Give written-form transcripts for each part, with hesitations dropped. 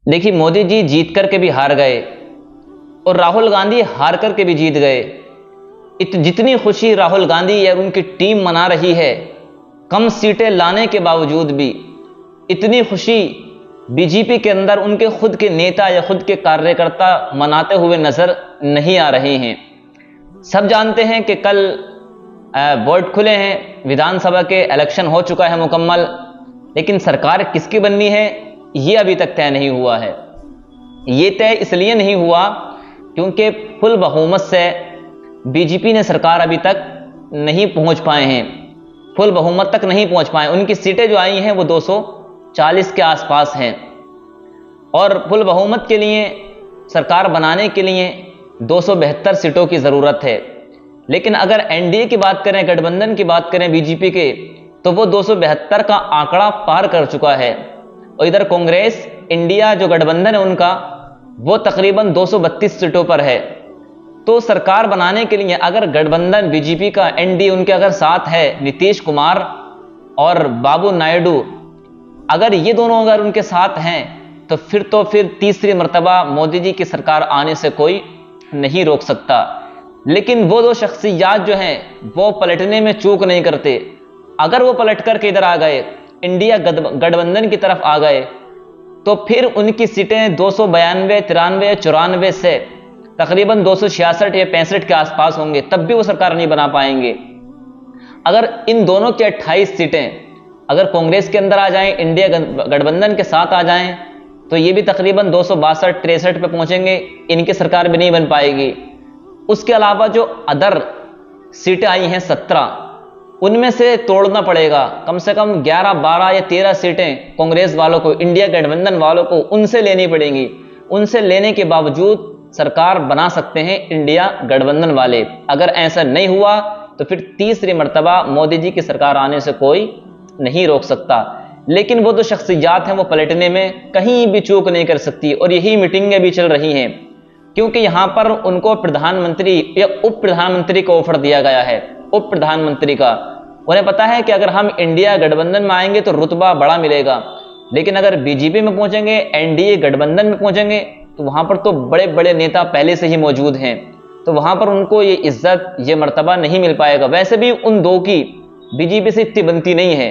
देखिए, मोदी जी जीत करके भी हार गए और राहुल गांधी हार करके भी जीत गए। जितनी खुशी राहुल गांधी या उनकी टीम मना रही है कम सीटें लाने के बावजूद भी, इतनी खुशी बीजेपी के अंदर उनके खुद के नेता या खुद के कार्यकर्ता मनाते हुए नजर नहीं आ रहे हैं। सब जानते हैं कि कल वोट खुले हैं, विधानसभा के इलेक्शन हो चुका है मुकम्मल, लेकिन सरकार किसकी बननी है ये अभी तक तय नहीं हुआ है। ये तय इसलिए नहीं हुआ क्योंकि फुल बहुमत से बीजेपी ने सरकार अभी तक नहीं पहुंच पाए हैं, फुल बहुमत तक नहीं पहुंच पाए। उनकी सीटें जो आई हैं वो 240 के आसपास हैं और फुल बहुमत के लिए, सरकार बनाने के लिए 272 सीटों की ज़रूरत है। लेकिन अगर एनडीए की बात करें, गठबंधन की बात करें बीजेपी के, तो वो 272 का आंकड़ा पार कर चुका है। और इधर कांग्रेस इंडिया जो गठबंधन है उनका, वो तकरीबन 232 सीटों पर है। तो सरकार बनाने के लिए अगर गठबंधन बीजेपी का, एनडीए उनके अगर साथ है, नीतीश कुमार और बाबू नायडू, अगर ये दोनों अगर उनके साथ हैं तो फिर तीसरी मर्तबा मोदी जी की सरकार आने से कोई नहीं रोक सकता। लेकिन वो दो शख्सियात जो हैं वो पलटने में चूक नहीं करते। अगर वो पलट करके इधर आ गए, इंडिया गठबंधन की तरफ आ गए, तो फिर उनकी सीटें 292, 93, 94 से तकरीबन 266 या 65 के आसपास होंगे, तब भी वो सरकार नहीं बना पाएंगे। अगर इन दोनों की 28 सीटें अगर कांग्रेस के अंदर आ जाएं, इंडिया गठबंधन के साथ आ जाएं, तो ये भी तकरीबन 262, 63 पे पहुंचेंगे, इनकी सरकार भी नहीं बन पाएगी। उसके अलावा जो अदर सीटें आई हैं 17, उनमें से तोड़ना पड़ेगा कम से कम 11, 12 या 13 सीटें कांग्रेस वालों को, इंडिया गठबंधन वालों को उनसे लेनी पड़ेंगी। उनसे लेने के बावजूद सरकार बना सकते हैं इंडिया गठबंधन वाले। अगर ऐसा नहीं हुआ तो फिर तीसरी मर्तबा मोदी जी की सरकार आने से कोई नहीं रोक सकता। लेकिन वो जो शख्सियात हैं वो पलटने में कहीं भी चूक नहीं कर सकती और यही मीटिंगें भी चल रही हैं, क्योंकि यहां पर उनको प्रधानमंत्री या उप प्रधानमंत्री का ऑफर दिया गया है, उप प्रधानमंत्री का। उन्हें पता है कि अगर हम इंडिया गठबंधन में आएंगे तो रुतबा बड़ा मिलेगा, लेकिन अगर बीजेपी में पहुंचेंगे, एनडीए गठबंधन में पहुंचेंगे, तो वहां पर तो बड़े बड़े नेता पहले से ही मौजूद हैं, तो वहां पर उनको ये इज्जत, ये मर्तबा नहीं मिल पाएगा। वैसे भी उन दो की बीजेपी से इतनी बनती नहीं है,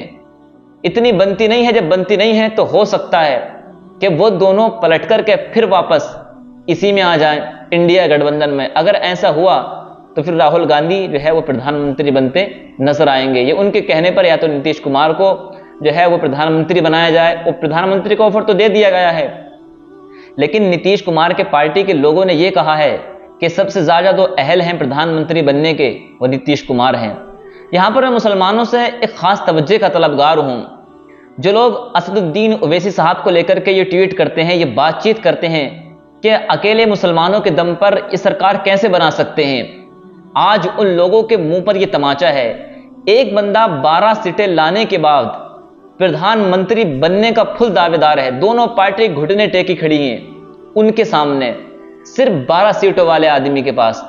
इतनी बनती नहीं है। जब बनती नहीं है तो हो सकता है कि वो दोनों पलट करके फिर वापस इसी में आ जाएं, इंडिया गठबंधन में। अगर ऐसा हुआ तो फिर राहुल गांधी जो है वो प्रधानमंत्री बनते नजर आएंगे। ये उनके कहने पर या तो नीतीश कुमार को जो है वो प्रधानमंत्री बनाया जाए, वो प्रधानमंत्री का ऑफर तो दे दिया गया है, लेकिन नीतीश कुमार के पार्टी के लोगों ने यह कहा है कि सबसे ज्यादा जो अहल हैं प्रधानमंत्री बनने के वो नीतीश कुमार हैं। यहां पर मैं मुसलमानों से एक खास तवज्जो का तलबगार हूं। जो लोग असदुद्दीन ओवैसी साहब को लेकर के ये ट्वीट करते हैं, ये बातचीत करते हैं कि अकेले मुसलमानों के दम पर ये सरकार कैसे बना सकते हैं, आज उन लोगों के मुंह पर यह तमाचा है। एक बंदा 12 सीटें लाने के बाद प्रधानमंत्री बनने का फुल दावेदार है, दोनों पार्टी घुटने टेकी खड़ी हैं उनके सामने, सिर्फ 12 सीटों वाले आदमी के पास।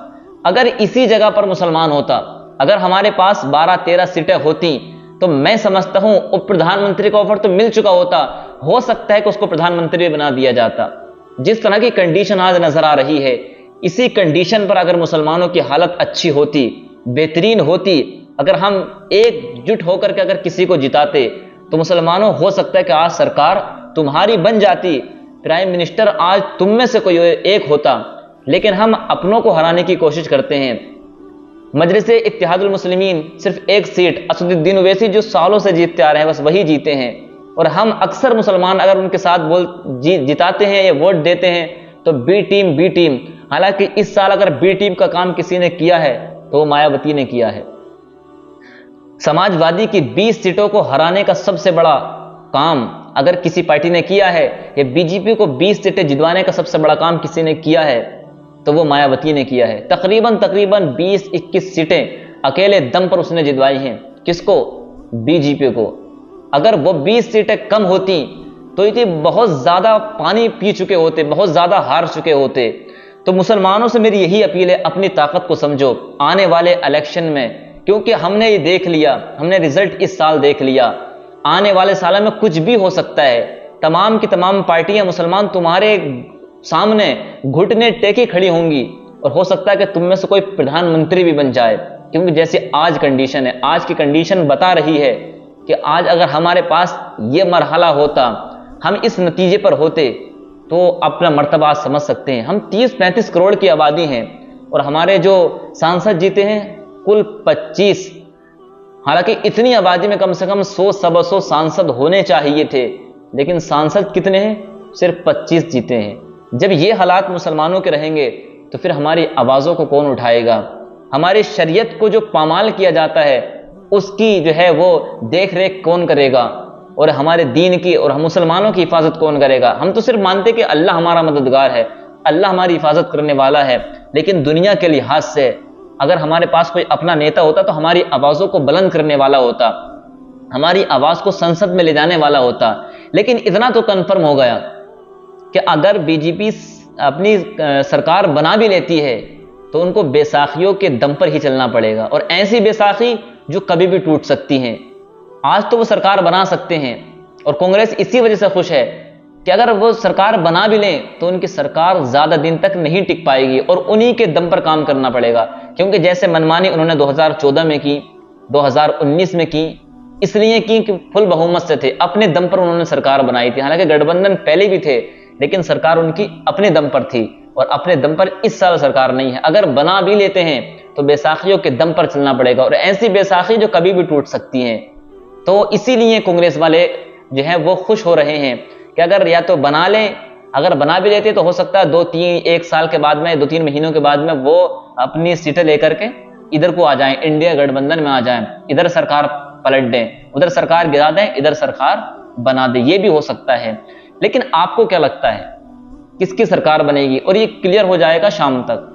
अगर इसी जगह पर मुसलमान होता, अगर हमारे पास 12-13 सीटें होती, तो मैं समझता हूं उप प्रधानमंत्री का ऑफर तो मिल चुका होता, हो सकता है कि उसको प्रधानमंत्री बना दिया जाता। जिस तरह की कंडीशन आज नजर आ रही है, इसी कंडीशन पर अगर मुसलमानों की हालत अच्छी होती, बेहतरीन होती, अगर हम एकजुट होकर के अगर किसी को जिताते, तो मुसलमानों हो सकता है कि आज सरकार तुम्हारी बन जाती, प्राइम मिनिस्टर आज तुम में से कोई एक होता। लेकिन हम अपनों को हराने की कोशिश करते हैं। मजलिसे इत्तेहादुल मुस्लिमीन सिर्फ एक सीट, असदुद्दीन ओवैसी जो सालों से जीतते आ रहे हैं, बस वही जीते हैं। और हम अक्सर मुसलमान अगर उनके साथ जिताते हैं या वोट देते हैं तो बी टीम। हालांकि इस साल अगर बी टीम का काम किसी ने किया है तो वो मायावती ने किया है। समाजवादी की 20 सीटों को हराने का सबसे बड़ा काम अगर किसी पार्टी ने किया है, या बीजेपी को 20 सीटें जितवाने का सबसे बड़ा काम किसी ने किया है, तो वो मायावती ने किया है। तकरीबन 20-21 सीटें अकेले दम पर उसने जितवाई हैं। किसको? बीजेपी को। अगर वो 20 सीटें कम होती तो ये बहुत ज्यादा पानी पी चुके होते, बहुत ज्यादा हार चुके होते। तो मुसलमानों से मेरी यही अपील है, अपनी ताकत को समझो आने वाले इलेक्शन में, क्योंकि हमने ये देख लिया, हमने रिजल्ट इस साल देख लिया, आने वाले सालों में कुछ भी हो सकता है। तमाम की तमाम पार्टियां मुसलमान तुम्हारे सामने घुटने टेके खड़ी होंगी और हो सकता है कि तुम में से कोई प्रधानमंत्री भी बन जाए, क्योंकि जैसे आज कंडीशन है, आज की कंडीशन बता रही है कि आज अगर हमारे पास ये मरहला होता, हम इस नतीजे पर होते, तो अपना मर्तबा समझ सकते हैं। हम 30-35 करोड़ की आबादी हैं और हमारे जो सांसद जीते हैं कुल 25। हालांकि इतनी आबादी में कम से कम 100-125 सांसद होने चाहिए थे, लेकिन सांसद कितने हैं? सिर्फ 25 जीते हैं। जब ये हालात मुसलमानों के रहेंगे तो फिर हमारी आवाज़ों को कौन उठाएगा? हमारी शरीयत को जो पामाल किया जाता है उसकी जो है वो देख रेख कौन करेगा? और हमारे दीन की और हम मुसलमानों की हिफाजत कौन करेगा? हम तो सिर्फ मानते कि अल्लाह हमारा मददगार है, अल्लाह हमारी हिफाजत करने वाला है, लेकिन दुनिया के लिहाज से अगर हमारे पास कोई अपना नेता होता तो हमारी आवाज़ों को बुलंद करने वाला होता, हमारी आवाज़ को संसद में ले जाने वाला होता। लेकिन इतना तो कन्फर्म हो गया कि अगर बीजेपी अपनी सरकार बना भी लेती है तो उनको बैसाखियों के दम पर ही चलना पड़ेगा, और ऐसी बैसाखी जो कभी भी टूट सकती हैं। आज तो वो सरकार बना सकते हैं और कांग्रेस इसी वजह से खुश है कि अगर वो सरकार बना भी लें तो उनकी सरकार ज्यादा दिन तक नहीं टिक पाएगी और उन्हीं के दम पर काम करना पड़ेगा, क्योंकि जैसे मनमानी उन्होंने 2014 में की, 2019 में की, इसलिए की कि फुल बहुमत से थे, अपने दम पर उन्होंने सरकार बनाई थी। हालांकि गठबंधन पहले भी थे, लेकिन सरकार उनकी अपने दम पर थी और अपने दम पर इस साल सरकार नहीं है। अगर बना भी लेते हैं तो बैसाखियों के दम पर चलना पड़ेगा, और ऐसी बैसाखी जो कभी भी टूट सकती हैं। तो इसीलिए कांग्रेस वाले जो है वो खुश हो रहे हैं कि अगर या तो बना लें, अगर बना भी लेते तो हो सकता है 1 साल के बाद में, 2-3 महीनों के बाद में वो अपनी सीटें लेकर के इधर को आ जाएं, इंडिया गठबंधन में आ जाएं, इधर सरकार पलट दें, उधर सरकार गिरा दें, इधर सरकार बना दे, ये भी हो सकता है। लेकिन आपको क्या लगता है किसकी सरकार बनेगी? और ये क्लियर हो जाएगा शाम तक।